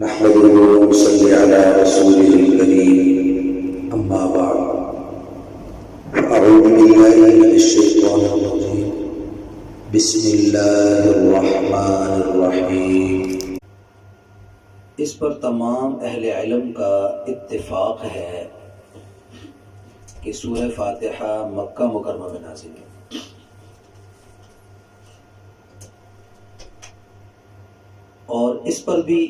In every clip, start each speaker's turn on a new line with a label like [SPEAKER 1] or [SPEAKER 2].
[SPEAKER 1] نحمده ونصلي على رسوله الكريم أما بعد أعوذ بالله من الشيطان الرجيم بسم الله الرحمن الرحيم۔
[SPEAKER 2] اس پر تمام اہل علم کا اتفاق ہے کہ سورہ فاتحہ مکہ مکرمہ میں نازل ہے۔ اور اس پر بھی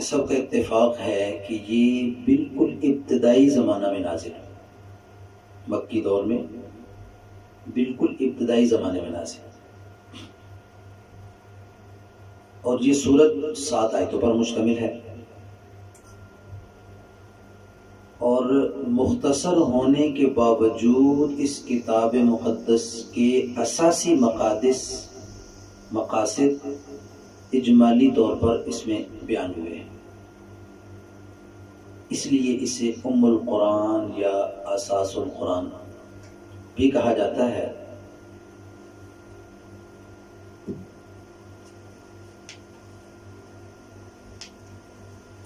[SPEAKER 2] سب کا اتفاق ہے کہ یہ بالکل ابتدائی زمانہ میں نازل ہے، مکی دور میں بالکل ابتدائی زمانے میں نازل ہے، اور یہ سورت 7 آیتوں پر مشتمل ہے، اور مختصر ہونے کے باوجود اس کتاب مقدس کے اساسی مقاصد اجمالی طور پر اس میں بیان ہوئے ہیں، اس لیے اسے ام القرآن یا اساس القرآن بھی کہا جاتا ہے۔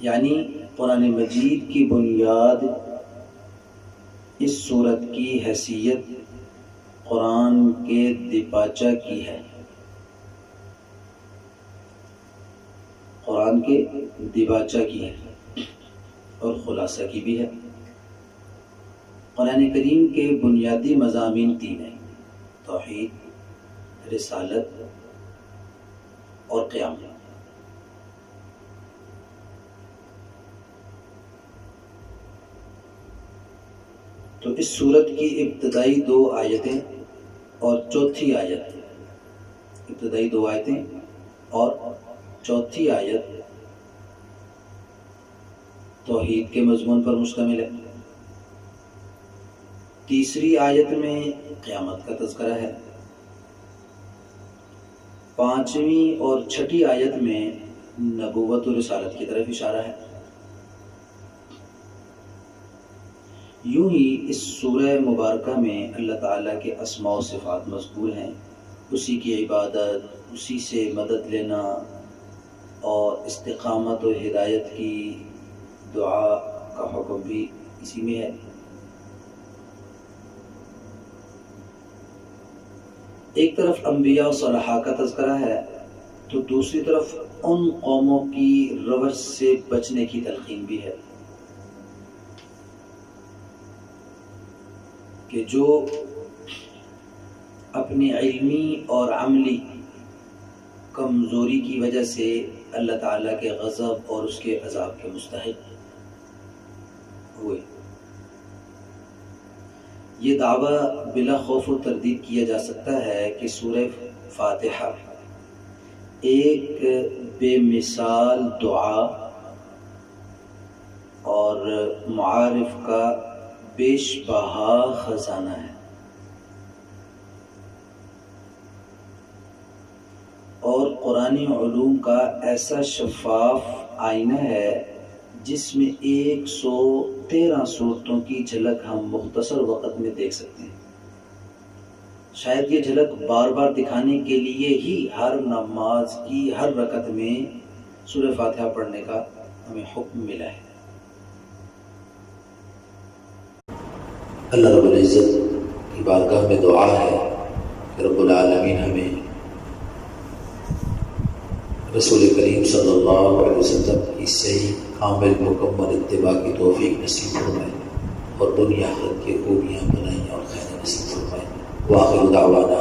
[SPEAKER 2] یعنی قرآن مجید کی بنیاد اس سورت کی حیثیت قرآن کے دیباچہ کی ہے، قرآن کے دیباچہ کی ہے اور خلاصہ کی بھی ہے۔ قرآن کریم کے بنیادی مضامین 3 ہیں: توحید، رسالت اور قیامت۔ تو اس سورت کی ابتدائی 2 آیتیں اور چوتھی آیت، ابتدائی 2 آیتیں اور چوتھی آیت توحید کے مضمون پر مشتمل ہے۔ تیسری آیت میں قیامت کا تذکرہ ہے۔ 5ویں اور 6ٹھی آیت میں نبوت و رسالت کی طرف اشارہ ہے۔ یوں ہی اس سورہ مبارکہ میں اللہ تعالیٰ کے اسماء و صفات مذکور ہیں، اسی کی عبادت، اسی سے مدد لینا اور استقامت و ہدایت کی دعا کا حکم بھی اسی میں ہے۔ ایک طرف انبیاء و صالحاء کا تذکرہ ہے تو دوسری طرف ان قوموں کی روش سے بچنے کی تلقین بھی ہے کہ جو اپنی علمی اور عملی کمزوری کی وجہ سے اللہ تعالیٰ کے غضب اور اس کے عذاب کے مستحق ہوئے۔ یہ دعویٰ بلا خوف و تردید کیا جا سکتا ہے کہ سورہ فاتحہ ایک بے مثال دعا اور معارف کا بیش بہا خزانہ ہے، اور قرآنی علوم کا ایسا شفاف آئینہ ہے جس میں 113 صورتوں کی جھلک ہم مختصر وقت میں دیکھ سکتے ہیں۔ شاید یہ جھلک بار بار دکھانے کے لیے ہی ہر نماز کی ہر رکعت میں سورہ فاتحہ پڑھنے کا ہمیں حکم ملا ہے۔
[SPEAKER 1] اللہ رب العزت کی بارگاہ میں دعا ہے کہ رب العالمین ہمیں رسول کریم صلی اللہ علیہ وسلم کی صحیح کامل مکمل اتباع کی توفیق نصیب فرمائے اور دنیا آخرت کی خوبیاں بنائیں اور خیر نصیب فرمائے۔ وآخر دعوانا